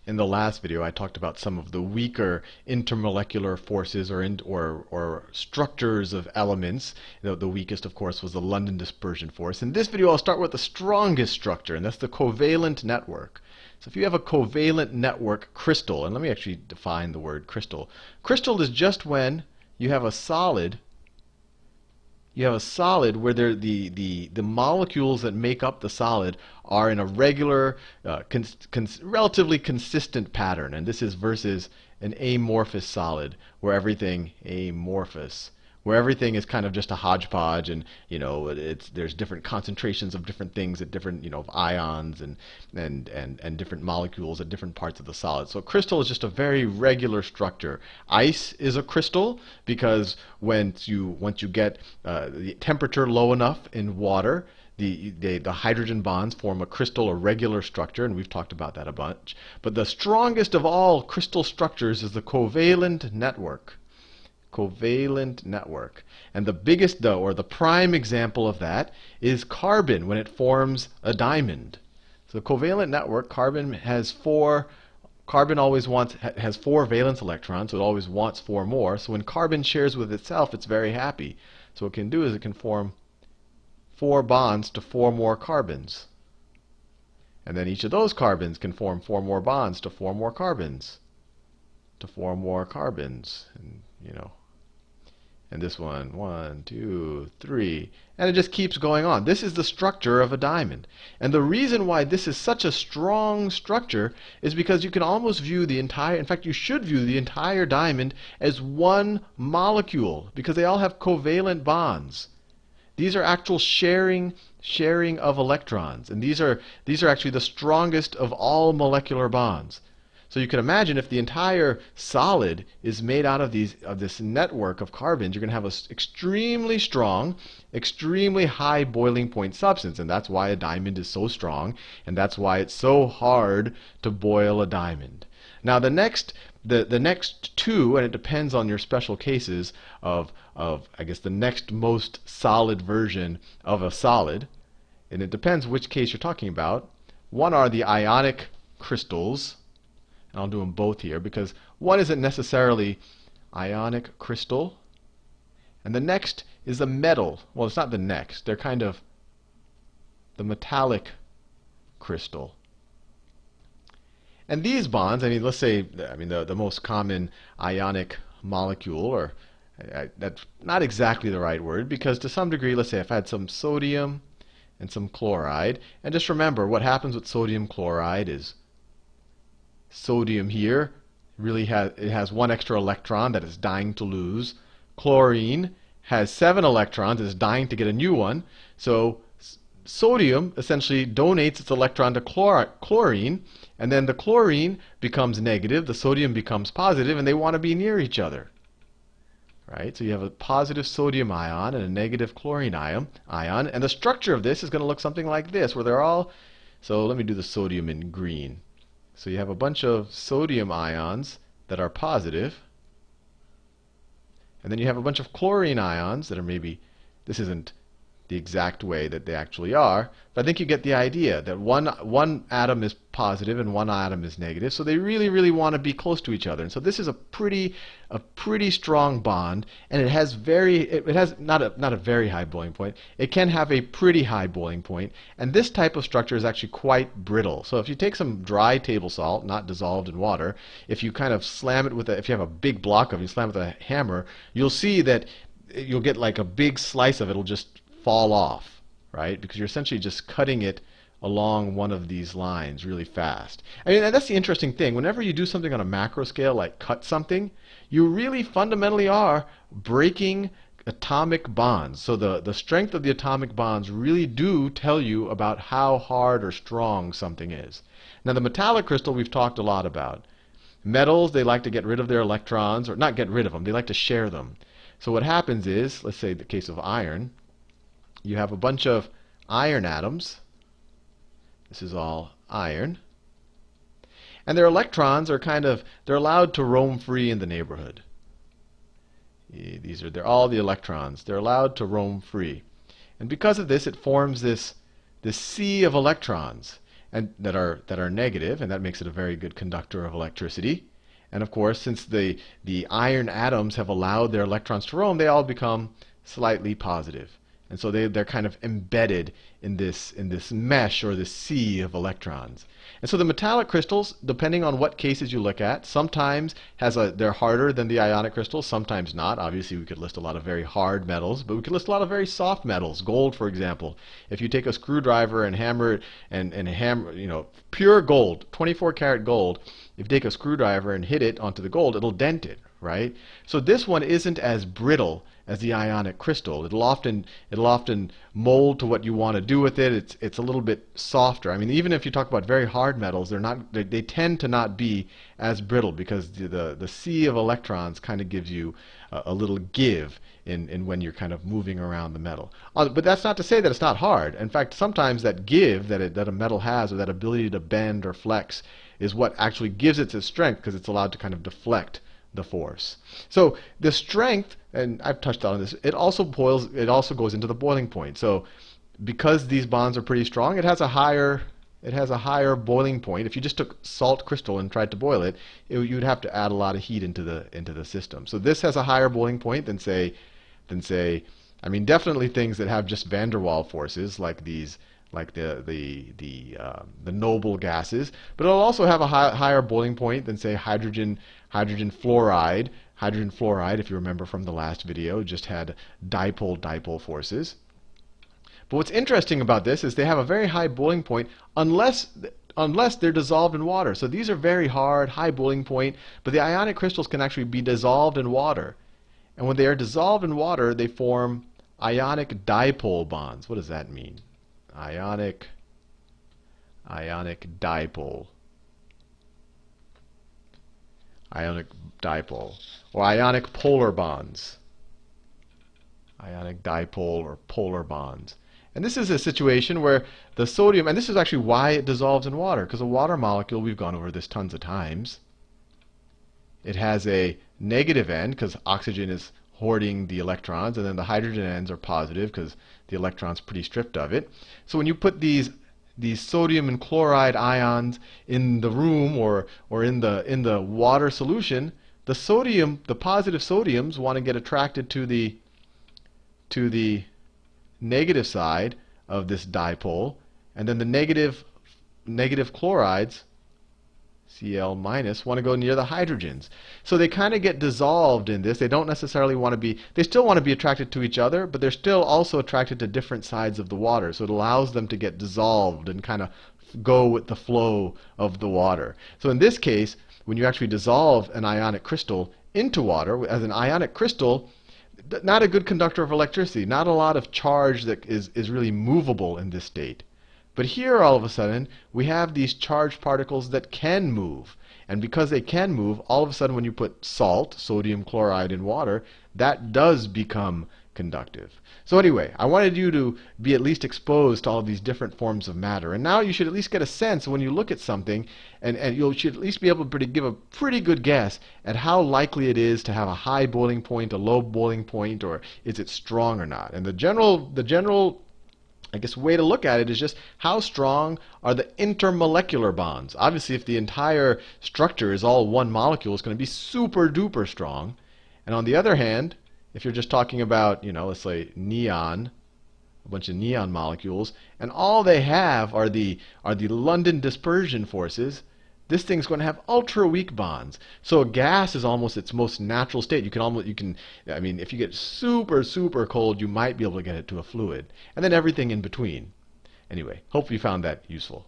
In the last video, I talked about some of the weaker intermolecular forces or structures of elements. The weakest, of course, was the London dispersion force. In this video, I'll start with the strongest structure, and that's the covalent network. So if you have a covalent network crystal, and let me actually define the word crystal. Crystal is just when you have a solid where the molecules that make up the solid are in a regular, relatively consistent pattern. And this is versus an amorphous solid, where everything is kind of just a hodgepodge, and there's different concentrations of different things at different of ions and different molecules at different parts of the solid. So a crystal is just a very regular structure. Ice is a crystal because once you get the temperature low enough in water, the hydrogen bonds form a crystal, a regular structure, and we've talked about that a bunch. But the strongest of all crystal structures is the covalent network. Covalent network. And the biggest, or the prime example of that is carbon when it forms a diamond. So the covalent network, carbon has four valence electrons, so it always wants four more. So when carbon shares with itself, it's very happy. So what it can do is it can form four bonds to four more carbons. And then each of those carbons can form four more bonds to four more carbons. To four more carbons. And this one, 2, 3, and it just keeps going on. This is the structure of a diamond. And the reason why this is such a strong structure is because you can almost view the entire, in fact, you should view the entire diamond as one molecule, because they all have covalent bonds. These are actual sharing of electrons, and these are actually the strongest of all molecular bonds. So you can imagine if the entire solid is made out of this network of carbons, you're going to have an extremely strong, extremely high boiling point substance. And that's why a diamond is so strong, and that's why it's so hard to boil a diamond. Now the next two, and it depends on your special cases of I guess the next most solid version of a solid, and it depends which case you're talking about. One are the ionic crystals. And I'll do them both here because one isn't necessarily ionic crystal. And the next is the metal. Well, it's not the next. They're kind of the metallic crystal. And these bonds, let's say, the most common ionic molecule, or that's not exactly the right word, because to some degree, let's say if I had some sodium and some chloride, and just remember what happens with sodium chloride is sodium here has one extra electron that it's dying to lose. Chlorine has 7 electrons and is dying to get a new one. So sodium essentially donates its electron to chlorine, and then the chlorine becomes negative, the sodium becomes positive, and they want to be near each other. Right? So you have a positive sodium ion and a negative chlorine ion, and the structure of this is going to look something like this, where they're all, so let me do the sodium in green. So you have a bunch of sodium ions that are positive, and then you have a bunch of chlorine ions that are maybe, this isn't the exact way that they actually are, but I think you get the idea that one atom is positive and one atom is negative, so they really want to be close to each other. And so this is a pretty strong bond, and it has not a very high boiling point. It can have a pretty high boiling point, and this type of structure is actually quite brittle. So if you take some dry table salt, not dissolved in water, if you kind of slam it if you have a big block of it, you slam it with a hammer, you'll see that you'll get like a big slice of it will just fall off, right? Because you're essentially just cutting it along one of these lines really fast. And that's the interesting thing. Whenever you do something on a macro scale, like cut something, you really fundamentally are breaking atomic bonds. So the strength of the atomic bonds really do tell you about how hard or strong something is. Now the metallic crystal we've talked a lot about. Metals, they like to get rid of their electrons, or not get rid of them, they like to share them. So what happens is, let's say the case of iron, you have a bunch of iron atoms. This is all iron. And their electrons are they're allowed to roam free in the neighborhood. They're all the electrons. They're allowed to roam free. And because of this, it forms this sea of electrons. and that are negative, and that makes it a very good conductor of electricity. And of course, since the iron atoms have allowed their electrons to roam, they all become slightly positive. And so they're kind of embedded in this mesh or this sea of electrons. And so the metallic crystals, depending on what cases you look at, sometimes they're harder than the ionic crystals, sometimes not. Obviously, we could list a lot of very hard metals, but we could list a lot of very soft metals. Gold, for example. If you take a screwdriver and hammer it and hammer, pure gold, 24 karat gold, if you take a screwdriver and hit it onto the gold, it'll dent it, right? So this one isn't as brittle as the ionic crystal. It'll often mold to what you want to do with it. It's a little bit softer. I mean, even if you talk about very hard metals, they tend to not be as brittle because the sea of electrons kind of gives you a little give in when you're kind of moving around the metal. But that's not to say that it's not hard. In fact, sometimes that give that a metal has, or that ability to bend or flex, is what actually gives it its strength, because it's allowed to kind of deflect the force. So the strength, and I've touched on this, it also goes into the boiling point. So because these bonds are pretty strong, it has a higher boiling point. If you just took salt crystal and tried to boil it, you'd have to add a lot of heat into the system. So this has a higher boiling point than say, I mean, definitely things that have just van der Waals forces, like these, like the noble gases. But it'll also have a higher boiling point than, say, hydrogen fluoride. Hydrogen fluoride, if you remember from the last video, just had dipole forces. But what's interesting about this is they have a very high boiling point unless they're dissolved in water. So these are very hard, high boiling point, but the ionic crystals can actually be dissolved in water. And when they are dissolved in water, they form ionic dipole bonds. What does that mean? Ionic dipole. Ionic dipole. Or ionic polar bonds. Ionic dipole or polar bonds. And this is a situation where the sodium, and this is actually why it dissolves in water, because a water molecule, we've gone over this tons of times, it has a negative end because oxygen is hoarding the electrons, and then the hydrogen ends are positive because the electron's pretty stripped of it. So when you put these sodium and chloride ions in the room or in the water solution, the positive sodiums want to get attracted to the negative side of this dipole, and then the negative chlorides, Cl minus, want to go near the hydrogens. So they kind of get dissolved in this. They don't necessarily want to be, they still want to be attracted to each other, but they're still also attracted to different sides of the water. So it allows them to get dissolved and kind of go with the flow of the water. So in this case, when you actually dissolve an ionic crystal into water, as an ionic crystal, not a good conductor of electricity, not a lot of charge that is really movable in this state. But here, all of a sudden, we have these charged particles that can move. And because they can move, all of a sudden when you put salt, sodium chloride, in water, that does become conductive. So anyway, I wanted you to be at least exposed to all of these different forms of matter. And now you should at least get a sense when you look at something, and you should at least be able to give a pretty good guess at how likely it is to have a high boiling point, a low boiling point, or is it strong or not. And the general I guess way to look at it is just how strong are the intermolecular bonds. Obviously, if the entire structure is all one molecule, it's going to be super duper strong. And on the other hand, if you're just talking about, let's say neon, a bunch of neon molecules, and all they have are the London dispersion forces, this thing's going to have ultra weak bonds. So a gas is almost its most natural state. I mean, if you get super, super cold, you might be able to get it to a fluid. And then everything in between. Anyway, hope you found that useful.